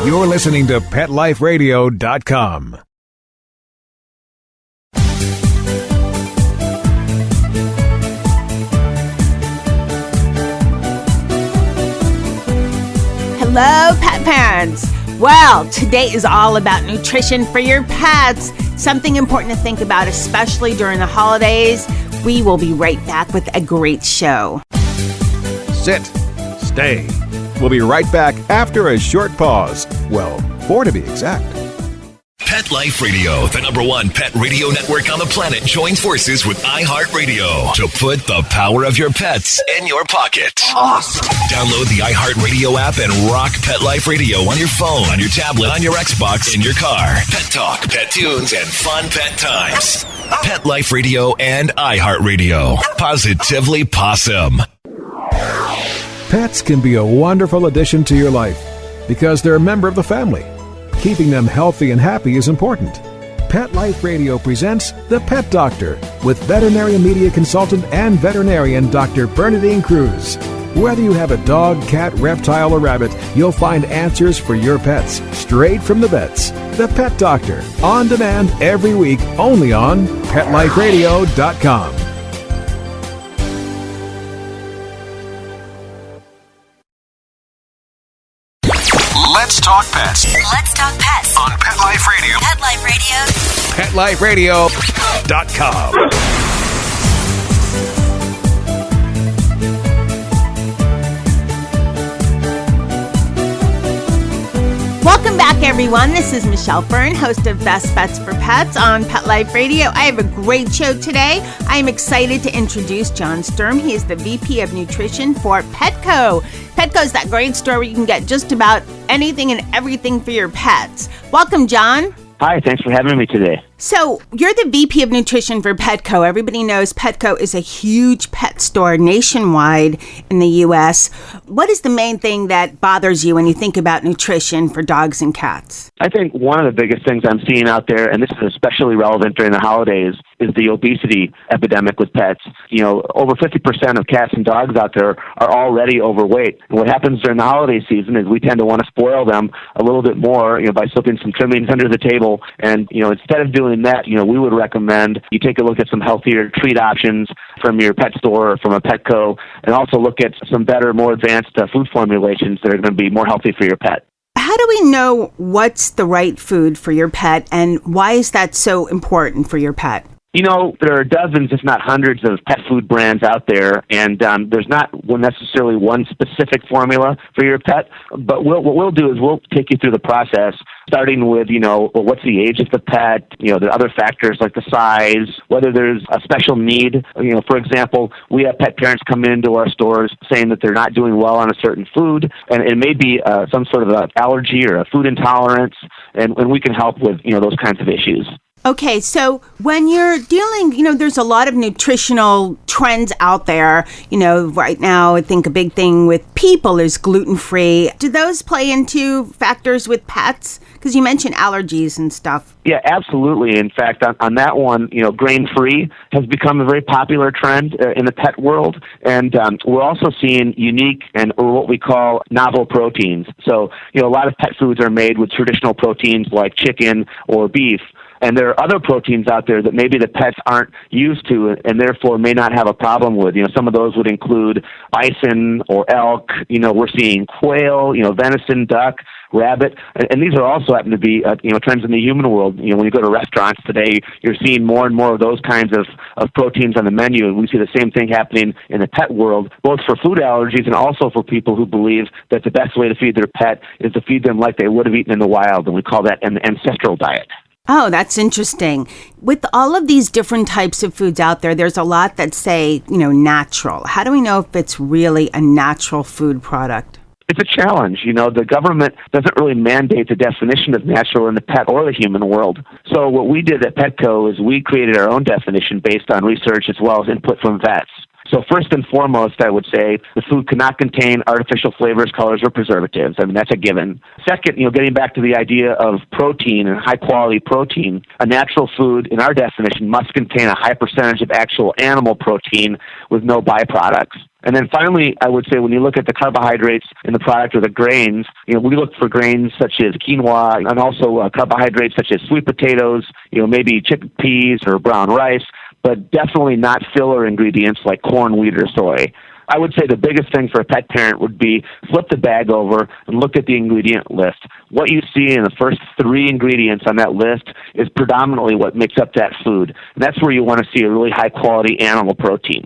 You're listening to PetLifeRadio.com. Hello, pet parents. Well, today is all about nutrition for your pets. Something important to think about, especially during the holidays. We will be right back with a great show. Sit. Stay. We'll be right back after a short pause. Well, 4 to be exact. Pet Life Radio, the #1 pet radio network on the planet, joins forces with iHeartRadio to put the power of your pets in your pocket. Awesome! Download the iHeartRadio app and rock Pet Life Radio on your phone, on your tablet, on your Xbox, in your car. Pet talk, pet tunes, and fun pet times. Pet Life Radio and iHeartRadio. Positively Possum. Pets can be a wonderful addition to your life because they're a member of the family. Keeping them healthy and happy is important. Pet Life Radio presents The Pet Doctor with veterinary media consultant and veterinarian Dr. Bernadine Cruz. Whether you have a dog, cat, reptile, or rabbit, you'll find answers for your pets straight from the vets. The Pet Doctor, on demand every week, only on PetLifeRadio.com. Let's talk pets. Let's talk pets On Pet Life Radio. Pet Life Radio. PetLifeRadio.com. Welcome back, everyone. This is Michelle Fern, host of Best Bets for Pets on Pet Life Radio. I have a great show today. I am excited to introduce John Sturm. He is the VP of Nutrition for Petco. Petco is that great store where you can get just about anything and everything for your pets. Welcome, John. Hi, thanks for having me today. So, you're the VP of Nutrition for Petco. Everybody knows Petco is a huge pet store nationwide in the U.S. What is the main thing that bothers you when you think about nutrition for dogs and cats? I think one of the biggest things I'm seeing out there, and this is especially relevant during the holidays, is the obesity epidemic with pets. You know, over 50% of cats and dogs out there are already overweight. And what happens during the holiday season is we tend to want to spoil them a little bit more, by slipping some trimmings under the table. And, instead of doing that, we would recommend you take a look at some healthier treat options from your pet store or from a Petco, and also look at some better, more advanced food formulations that are going to be more healthy for your pet. How do we know what's the right food for your pet, and why is that so important for your pet? There are dozens, if not hundreds, of pet food brands out there, and there's not necessarily one specific formula for your pet. But what we'll do is we'll take you through the process, starting with, what's the age of the pet, the other factors like the size, whether there's a special need. For example, we have pet parents come into our stores saying that they're not doing well on a certain food, and it may be some sort of an allergy or a food intolerance, and we can help with, those kinds of issues. Okay, so when you're dealing, there's a lot of nutritional trends out there. Right now, I think a big thing with people is gluten-free. Do those play into factors with pets? Because you mentioned allergies and stuff. Yeah, absolutely. In fact, on that one, grain-free has become a very popular trend in the pet world. And we're also seeing unique or what we call novel proteins. So, a lot of pet foods are made with traditional proteins like chicken or beef. And there are other proteins out there that maybe the pets aren't used to and therefore may not have a problem with. Some of those would include bison or elk. We're seeing quail, venison, duck, rabbit. And these are also happen to be, trends in the human world. When you go to restaurants today, you're seeing more and more of those kinds of proteins on the menu. And we see the same thing happening in the pet world, both for food allergies and also for people who believe that the best way to feed their pet is to feed them like they would have eaten in the wild. And we call that an ancestral diet. Oh, that's interesting. With all of these different types of foods out there, there's a lot that say, natural. How do we know if it's really a natural food product? It's a challenge. The government doesn't really mandate the definition of natural in the pet or the human world. So what we did at Petco is we created our own definition based on research as well as input from vets. So first and foremost, I would say the food cannot contain artificial flavors, colors, or preservatives. I mean, that's a given. Second, getting back to the idea of protein and high-quality protein, a natural food, in our definition, must contain a high percentage of actual animal protein with no byproducts. And then finally, I would say when you look at the carbohydrates in the product or the grains, we look for grains such as quinoa and also carbohydrates such as sweet potatoes, maybe chickpeas or brown rice, but definitely not filler ingredients like corn, wheat, or soy. I would say the biggest thing for a pet parent would be flip the bag over and look at the ingredient list. What you see in the first 3 ingredients on that list is predominantly what makes up that food. And that's where you want to see a really high-quality animal protein.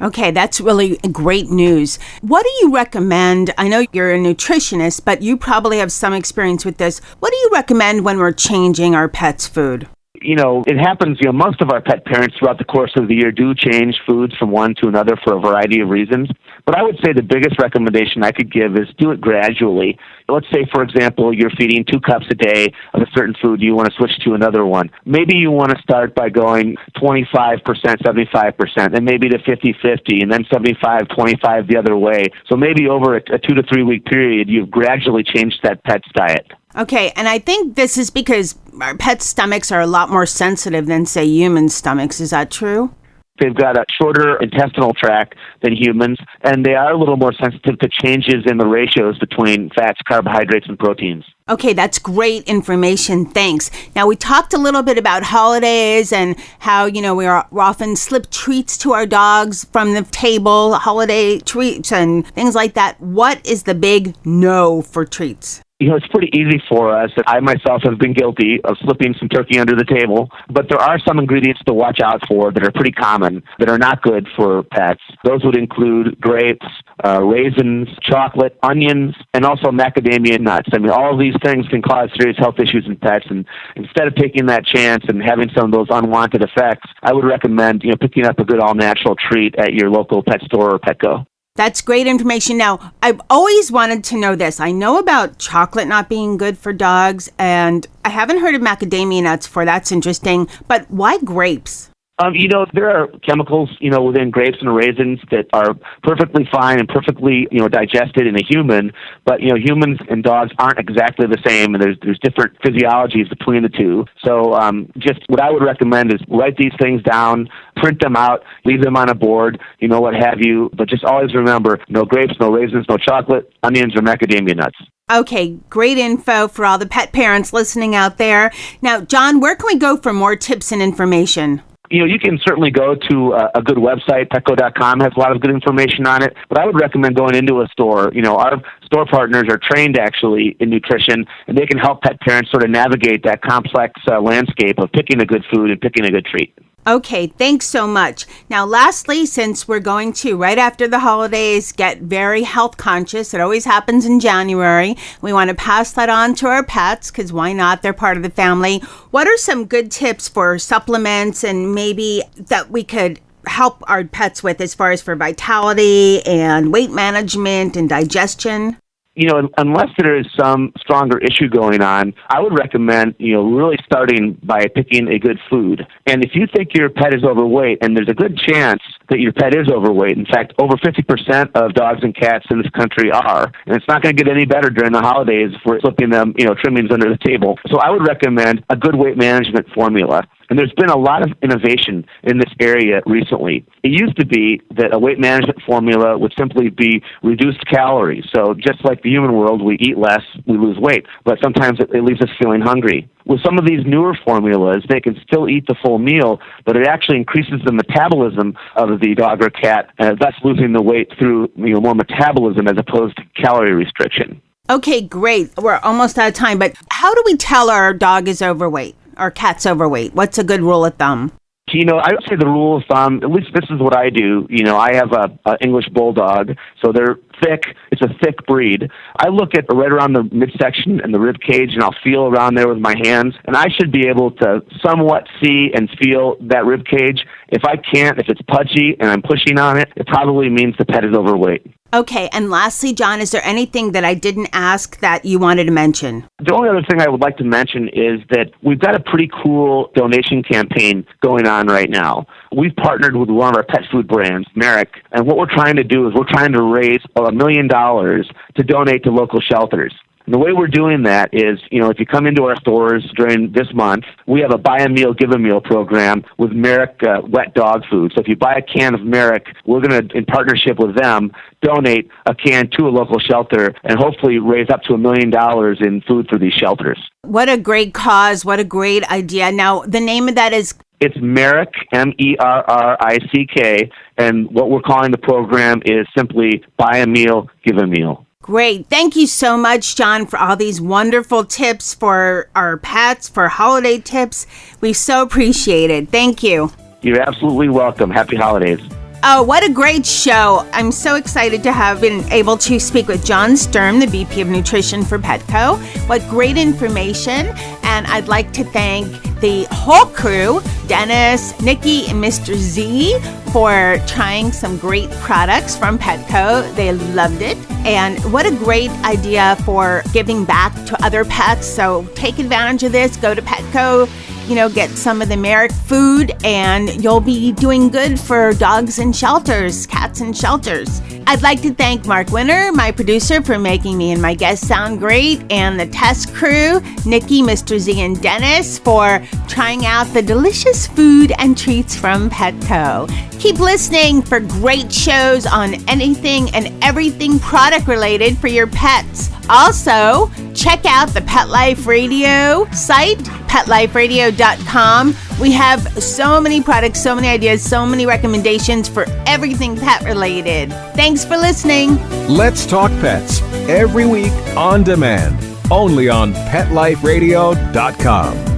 Okay, that's really great news. What do you recommend? I know you're a nutritionist, but you probably have some experience with this. What do you recommend when we're changing our pets' food? It happens, most of our pet parents throughout the course of the year do change foods from one to another for a variety of reasons. But I would say the biggest recommendation I could give is do it gradually. Let's say, for example, you're feeding 2 cups a day of a certain food. You want to switch to another one. Maybe you want to start by going 25%, 75%, and maybe to 50-50, and then 75-25 the other way. So maybe over a 2 to 3 week period, you've gradually changed that pet's diet. Okay, and I think this is because our pets' stomachs are a lot more sensitive than, say, human stomachs. Is that true? They've got a shorter intestinal tract than humans, and they are a little more sensitive to changes in the ratios between fats, carbohydrates, and proteins. Okay, that's great information. Thanks. Now, we talked a little bit about holidays and how, we often slip treats to our dogs from the table, holiday treats and things like that. What is the big no for treats? It's pretty easy for us. I myself have been guilty of slipping some turkey under the table, but there are some ingredients to watch out for that are pretty common that are not good for pets. Those would include grapes, raisins, chocolate, onions, and also macadamia nuts. I mean, all of these things can cause serious health issues in pets, and instead of taking that chance and having some of those unwanted effects, I would recommend picking up a good all-natural treat at your local pet store or Petco. That's great information. Now, I've always wanted to know this. I know about chocolate not being good for dogs, and I haven't heard of macadamia nuts before. That's interesting. But why grapes? There are chemicals, within grapes and raisins that are perfectly fine and perfectly, digested in a human, but, humans and dogs aren't exactly the same, and there's different physiologies between the two. So just what I would recommend is write these things down, print them out, leave them on a board, what have you, but just always remember, no grapes, no raisins, no chocolate, onions, or macadamia nuts. Okay, great info for all the pet parents listening out there. Now, John, where can we go for more tips and information? You can certainly go to a good website. Petco.com has a lot of good information on it. But I would recommend going into a store. Our store partners are trained actually in nutrition, and they can help pet parents sort of navigate that complex landscape of picking a good food and picking a good treat. Okay, thanks so much. Now, lastly, since we're going to, right after the holidays, get very health conscious, it always happens in January, we want to pass that on to our pets, because why not? They're part of the family. What are some good tips for supplements and maybe that we could help our pets with as far as for vitality and weight management and digestion? Unless there is some stronger issue going on, I would recommend, really starting by picking a good food. And if you think your pet is overweight, and there's a good chance that your pet is overweight, in fact, over 50% of dogs and cats in this country are, and it's not going to get any better during the holidays if we're slipping them, trimmings under the table. So I would recommend a good weight management formula. And there's been a lot of innovation in this area recently. It used to be that a weight management formula would simply be reduced calories. So just like the human world, we eat less, we lose weight. But sometimes it leaves us feeling hungry. With some of these newer formulas, they can still eat the full meal, but it actually increases the metabolism of the dog or cat, thus losing the weight through more metabolism as opposed to calorie restriction. Okay, great. We're almost out of time, but how do we tell our dog is overweight? Or cat's overweight? What's a good rule of thumb? I would say the rule of thumb, at least this is what I do. I have a English bulldog, so they're thick. It's a thick breed. I look at right around the midsection and the rib cage, and I'll feel around there with my hands, and I should be able to somewhat see and feel that rib cage. If I can't, if it's pudgy and I'm pushing on it, it probably means the pet is overweight. Okay, and lastly, John, is there anything that I didn't ask that you wanted to mention? The only other thing I would like to mention is that we've got a pretty cool donation campaign going on right now. We've partnered with one of our pet food brands, Merrick, and what we're trying to do is we're trying to raise $1 million to donate to local shelters. And the way we're doing that is, if you come into our stores during this month, we have a buy a meal, give a meal program with Merrick wet dog food. So if you buy a can of Merrick, we're going to, in partnership with them, donate a can to a local shelter and hopefully raise up to $1 million in food for these shelters. What a great cause. What a great idea. Now, the name of that is... It's Merrick, MERRICK, and what we're calling the program is simply buy a meal, give a meal. Great. Thank you so much, John, for all these wonderful tips for our pets, for holiday tips. We so appreciate it. Thank you. You're absolutely welcome. Happy holidays. Oh, what a great show. I'm so excited to have been able to speak with John Sturm, the VP of Nutrition for Petco. What great information. And I'd like to thank the whole crew, Dennis, Nikki, and Mr. Z, for trying some great products from Petco. They loved it. And what a great idea for giving back to other pets. So take advantage of this. Go to Petco, get some of the Merrick food, and you'll be doing good for dogs in shelters, cats in shelters. I'd like to thank Mark Winter, my producer, for making me and my guests sound great, and the test crew, Nikki, Mr. Z, and Dennis, for trying out the delicious food and treats from Petco. Keep listening for great shows on anything and everything product related for your pets. Also, check out the Pet Life Radio site, PetLifeRadio.com. We have so many products, so many ideas, so many recommendations for everything pet related. Thanks for listening. Let's Talk Pets, every week on demand, only on PetLifeRadio.com.